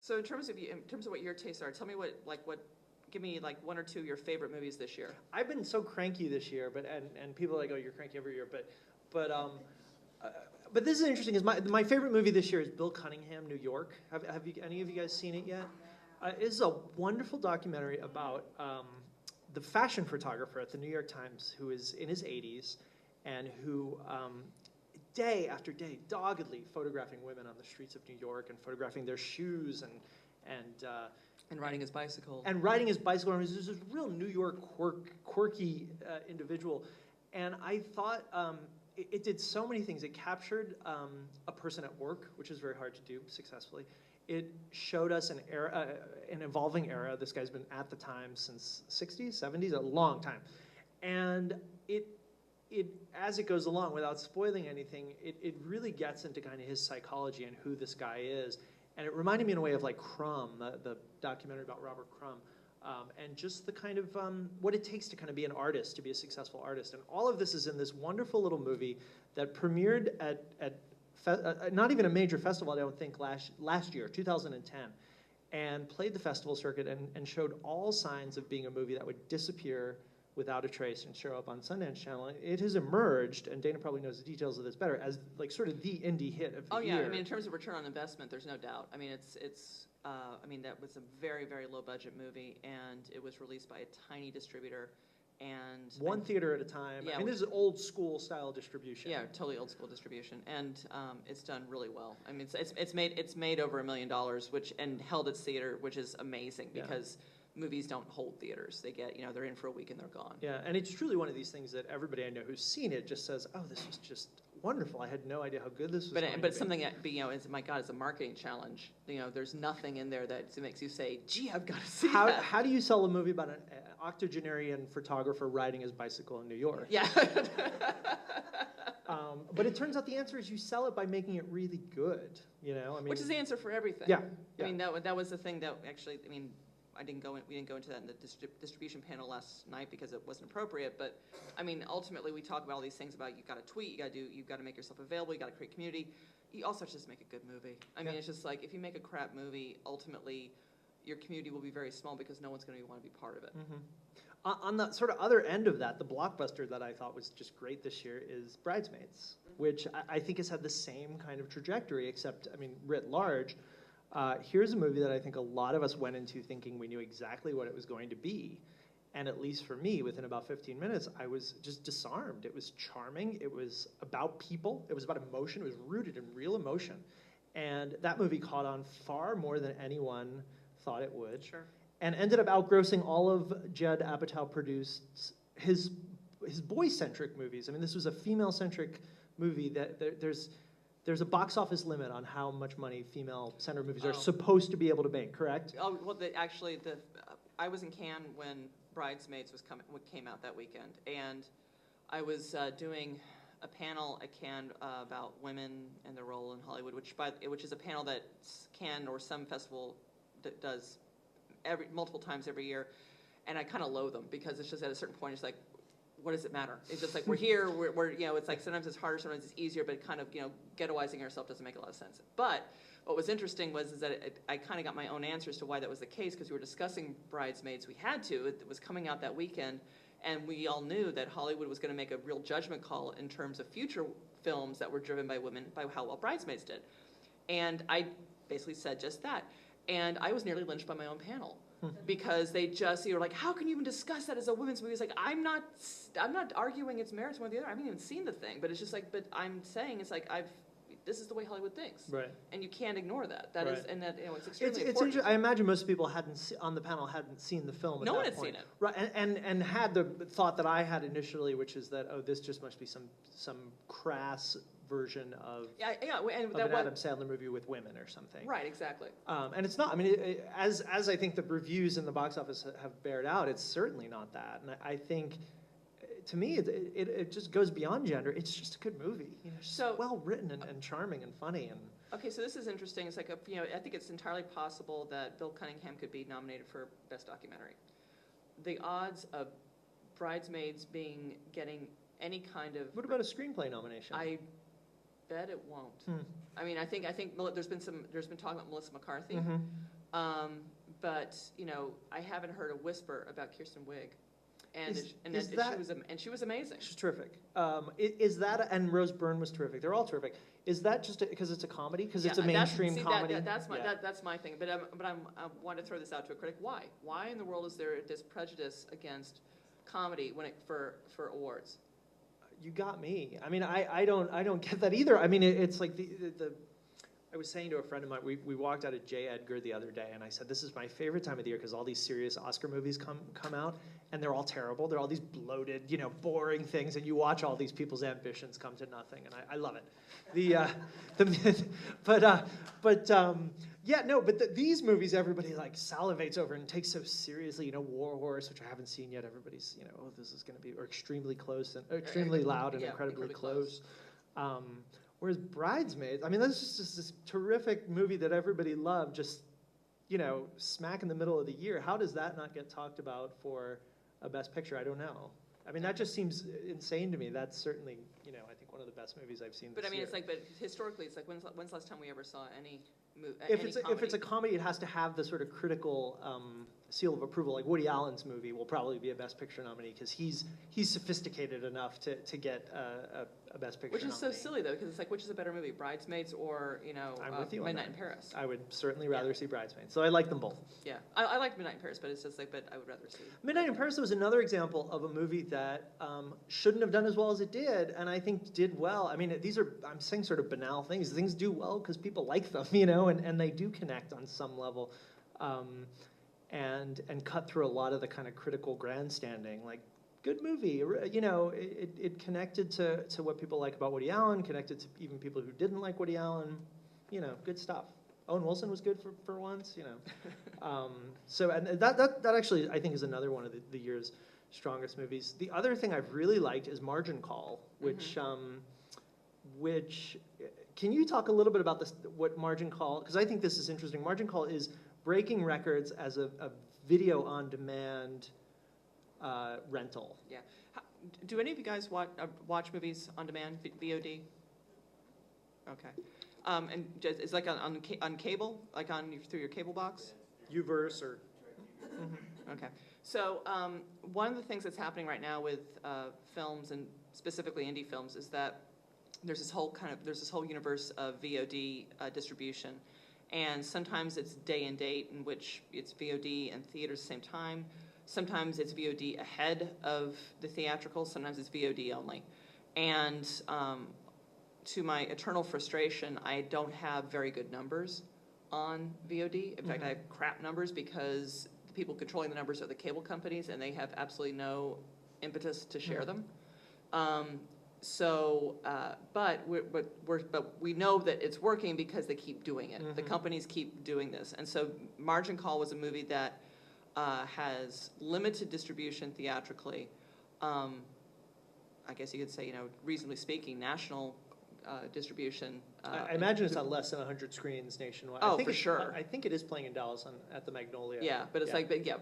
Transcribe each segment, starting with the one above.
So in terms of what your tastes are, tell me give me like one or two of your favorite movies this year. I've been so cranky this year, and people are like, oh, you're cranky every year, but this is interesting. Is my favorite movie this year is Bill Cunningham, New York. Have you, any of you guys seen it yet? It is a wonderful documentary about the fashion photographer at the New York Times who is in his 80s and who day after day doggedly photographing women on the streets of New York and photographing their shoes And riding his bicycle. And riding his bicycle. And he was this real New York quirky individual. And I thought it did so many things. It captured a person at work, which is very hard to do successfully. It showed us an era, an evolving era. This guy's been at the Times since 60s, 70s, a long time. And it as it goes along, without spoiling anything, it really gets into kind of his psychology and who this guy is. And it reminded me in a way of like Crumb, the documentary about Robert Crumb, and just the kind of what it takes to kind of be an artist, to be a successful artist. And all of this is in this wonderful little movie that premiered at not even a major festival, I don't think, last year, 2010, and played the festival circuit and showed all signs of being a movie that would disappear without a trace and show up on Sundance Channel. It has emerged, and Dana probably knows the details of this better, as like sort of the indie hit of the year. Oh yeah, I mean in terms of return on investment, there's no doubt. I mean I mean that was a very, very low budget movie, and it was released by a tiny distributor, and one theater at a time. Yeah, I mean this is old school style distribution. Yeah, totally old school distribution, and it's done really well. I mean it's made over $1 million, and held its theater, which is amazing because movies don't hold theaters. They get, they're in for a week and they're gone. Yeah, and it's truly one of these things that everybody I know who's seen it just says, oh, this was just wonderful. I had no idea how good this was going to be. But it's something that, is, my God, it's a marketing challenge. There's nothing in there that makes you say, gee, I've got to see that. How do you sell a movie about an octogenarian photographer riding his bicycle in New York? Yeah. But it turns out the answer is you sell it by making it really good. I mean, which is the answer for everything. Yeah. I mean, that was the thing that actually, we didn't go into that in the distribution panel last night because it wasn't appropriate. But I mean, ultimately, we talk about all these things about you've got to tweet, you've got to make yourself available, you got to create community. You also have to just make a good movie. I mean, it's just like if you make a crap movie, ultimately, your community will be very small because no one's going to want to be part of it. Mm-hmm. On the sort of other end of that, the blockbuster that I thought was just great this year is Bridesmaids, which I think has had the same kind of trajectory, except, I mean, writ large. Here's a movie that I think a lot of us went into thinking we knew exactly what it was going to be. And at least for me, within about 15 minutes, I was just disarmed. It was charming. It was about people. It was about emotion. It was rooted in real emotion. And that movie caught on far more than anyone thought it would. Sure. And ended up outgrossing all of Judd Apatow produced his boy-centric movies. I mean, this was a female-centric movie that there's a box office limit on how much money female-centered movies are supposed to be able to make, correct? Oh, well, I was in Cannes when Bridesmaids came out that weekend, and I was doing a panel at Cannes about women and their role in Hollywood, which is a panel that Cannes or some festival that does multiple times every year, and I kind of loathe them because it's just at a certain point it's like, what does it matter? It's just like we're here. We're it's like sometimes it's harder, sometimes it's easier, but kind of ghettoizing ourselves doesn't make a lot of sense. But what was interesting was that I kind of got my own answers to why that was the case because we were discussing Bridesmaids. We had to. It was coming out that weekend, and we all knew that Hollywood was going to make a real judgment call in terms of future films that were driven by women by how well Bridesmaids did, and I basically said just that, and I was nearly lynched by my own panel. Because they just, you're like, how can you even discuss that as a women's movie? It's like, I'm not arguing its merits one or the other. I haven't even seen the thing, but it's just like, but I'm saying it's like this is the way Hollywood thinks, right? And you can't ignore that. That right. is, and that it's extremely important. I imagine most people on the panel hadn't seen the film. No one had seen it, right? And had the thought that I had initially, which is that this just must be some crass version of an Adam Sandler movie with women or something. Right, exactly. And it's not. I mean, as I think the reviews in the box office have bared out, it's certainly not that. And I think, to me, it just goes beyond gender. It's just a good movie. So well written and charming and funny. And okay, so this is interesting. It's like I think it's entirely possible that Bill Cunningham could be nominated for Best Documentary. The odds of Bridesmaids getting any kind of what about a screenplay nomination? I bet it won't. I mean, I think there's been talk about Melissa McCarthy, But you know, I haven't heard a whisper about Kirsten Wiig, and she was amazing. She's terrific. Is that and Rose Byrne was terrific. They're all terrific. Is that just because it's a comedy? Because it's a mainstream comedy. That's my thing. But I want to throw this out to a critic. Why? Why in the world is there this prejudice against comedy for awards? You got me. I mean, I don't get that either. I mean, it's like the I was saying to a friend of mine, we walked out of J. Edgar the other day, and I said, this is my favorite time of the year because all these serious Oscar movies come out, and they're all terrible. They're all these bloated, you know, boring things, and you watch all these people's ambitions come to nothing, and I love it. These movies everybody like salivates over and takes so seriously. You know, War Horse, which I haven't seen yet. Everybody's, you know, oh, this is going to be, or Extremely Close and extremely loud and incredibly close. Whereas Bridesmaids, I mean, that's just this terrific movie that everybody loved, just, you know, smack in the middle of the year. How does that not get talked about for a Best Picture? I don't know. I mean, that just seems insane to me. That's certainly, you know, I think one of the best movies I've seen this year. But I mean, it's like, but historically, it's like, when's the last time we ever saw any movie? If it's a comedy, it has to have the sort of critical seal of approval. Like Woody Allen's movie will probably be a Best Picture nominee because he's sophisticated enough to get a Best Picture nominee. Which is so silly though, because it's like, which is a better movie, Bridesmaids or Midnight in Paris? I would certainly rather see Bridesmaids. So I like them both. Yeah, I like Midnight in Paris, but it's just like, but I would rather see Midnight in Paris was another example of a movie that shouldn't have done as well as it did, and I think did well. I mean, I'm saying sort of banal things. Things do well because people like them, you know, and they do connect on some level. And cut through a lot of the kind of critical grandstanding, like good movie, you know, it connected to what people like about Woody Allen, connected to even people who didn't like Woody Allen, you know, good stuff. Owen Wilson was good for once, you know. So and that actually I think is another one of the year's strongest movies. The other thing I've really liked is Margin Call, which can you talk a little bit about this? What Margin Call? Because I think this is interesting. Margin Call is breaking records as a video on demand rental. Yeah. Do any of you guys watch movies on demand, VOD? Okay. And it's like on cable, like through your cable box? Uverse or... Okay. So one of the things that's happening right now with films, and specifically indie films, is that there's this whole universe of VOD distribution. And sometimes it's day and date in which it's VOD and theaters at the same time. Sometimes it's VOD ahead of the theatrical. Sometimes it's VOD only. And to my eternal frustration, I don't have very good numbers on VOD. In fact, I have crap numbers because the people controlling the numbers are the cable companies, and they have absolutely no impetus to share them. But we know that it's working because they keep doing it. The companies keep doing this. And so Margin Call was a movie that has limited distribution theatrically. I guess you could say, you know, reasonably speaking, national distribution. I imagine it's on less than 100 screens nationwide. Oh, for sure. I think it is playing in Dallas at the Magnolia. Yeah, but it's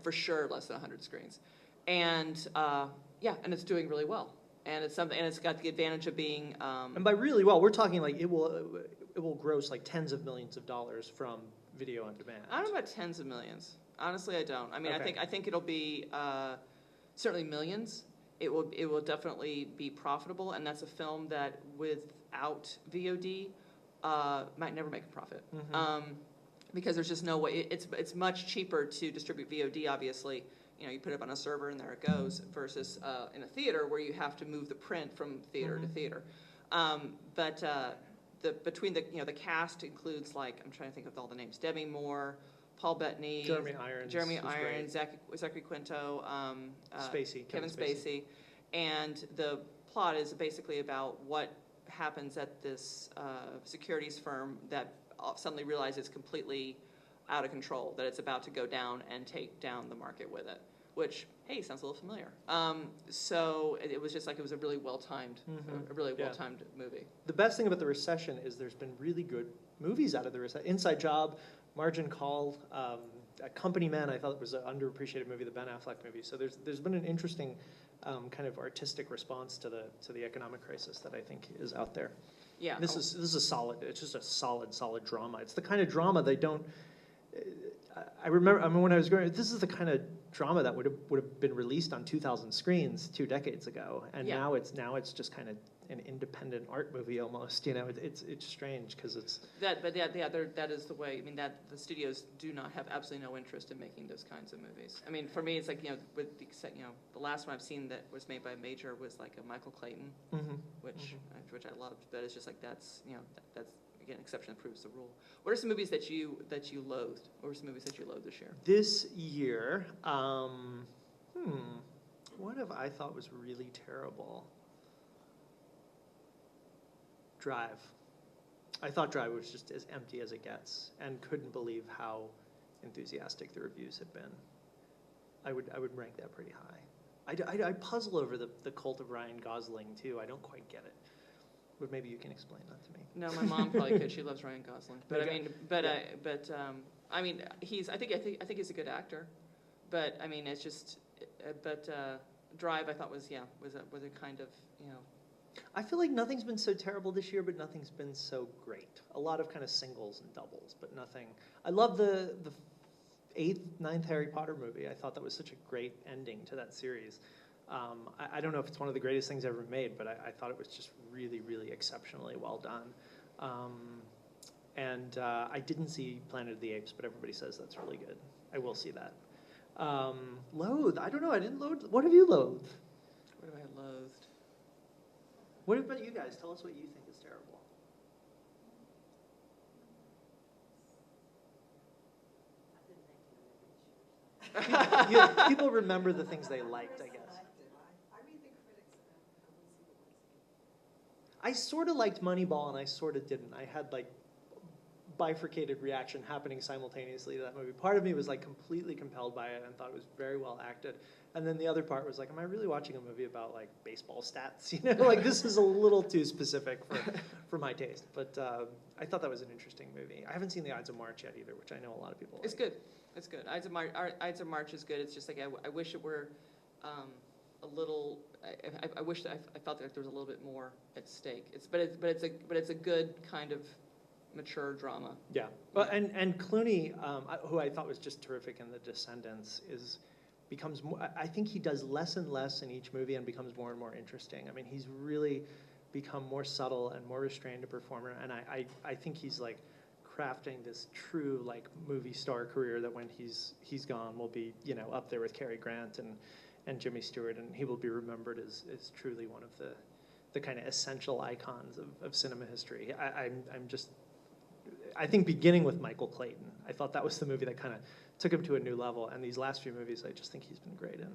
for sure less than 100 screens. And and it's doing really well. And it's got the advantage of being. And by really well, we're talking like it will gross like tens of millions of dollars from video on demand. I don't know about tens of millions. Honestly, I don't. I mean, okay. I think it'll be certainly millions. It will definitely be profitable, and that's a film that without VOD might never make a profit. Because there's just no way. It's much cheaper to distribute VOD, obviously. You know, you put it up on a server and there it goes, versus in a theater where you have to move the print from theater to theater. Between the cast includes, like, I'm trying to think of all the names: Demi Moore, Paul Bettany, Jeremy Irons, Zachary Quinto, Kevin Spacey, and the plot is basically about what happens at this securities firm that suddenly realizes it's completely out of control, that it's about to go down and take down the market with it, which, hey, sounds a little familiar. So it was just like, it was a really well-timed, well-timed movie. The best thing about the recession is there's been really good movies out of the recession. Inside Job, Margin Call, Company Man, I thought it was an underappreciated movie, the Ben Affleck movie. So there's been an interesting kind of artistic response to the economic crisis that I think is out there. Yeah. This is a solid, it's just a solid drama. It's the kind of drama they don't, remember, I mean, when I was growing, this is the kind of drama that would have been released on 2,000 screens 2 decades ago, and Yeah. now it's just kind of an independent art movie almost. You know, it's strange because it's that is the way. I mean, that the studios do not have absolutely no interest in making those kinds of movies. I mean, for me, it's like, you know, with the the last one I've seen that was made by a major was like a Michael Clayton, which I loved. But it's just like that's that's again exception that proves the rule. What are some movies that you loathed? What were some movies that you loathed this year? This year. What have I thought was really terrible? Drive. I thought Drive was just as empty as it gets, and couldn't believe how enthusiastic the reviews had been. I would rank that pretty high. I puzzle over the cult of Ryan Gosling too. I don't quite get it. But maybe you can explain that to me. No, my mom probably could. She loves Ryan Gosling. But Okay. I mean, I think he's a good actor. But I mean, it's just. Drive, I thought was a kind of I feel like nothing's been so terrible this year, but nothing's been so great. A lot of kind of singles and doubles, but nothing. I love the 8th, 9th Harry Potter movie. I thought that was such a great ending to that series. I don't know if it's one of the greatest things ever made, but I thought it was just really, really exceptionally well done. I didn't see Planet of the Apes, but everybody says that's really good. I will see that. Loathe. I don't know. I didn't loathe. What have you loathed? What have I loathed? What about you guys? Tell us what you think is terrible. People remember the things they liked, I guess. I sort of liked Moneyball, and I sort of didn't. I had like bifurcated reaction happening simultaneously to that movie. Part of me was like completely compelled by it and thought it was very well acted. And then the other part was like, am I really watching a movie about like baseball stats? You know, like this is a little too specific for my taste. But I thought that was an interesting movie. I haven't seen The Ides of March yet either, which I know a lot of people like. It's good. It's good. Ides of March is good. It's just like I wish it were a little. I wish that I felt like there was a little bit more at stake. But it's a good kind of mature drama. Yeah. Well, and Clooney, who I thought was just terrific in The Descendants, becomes more. I think he does less and less in each movie and becomes more and more interesting. I mean, he's really become more subtle and more restrained a performer, and I think he's like crafting this true like movie star career that when he's gone will be up there with Cary Grant and Jimmy Stewart, and he will be remembered as truly one of the kind of essential icons of cinema history. I think beginning with Michael Clayton, I thought that was the movie that kind of took him to a new level, and these last few movies I just think he's been great in.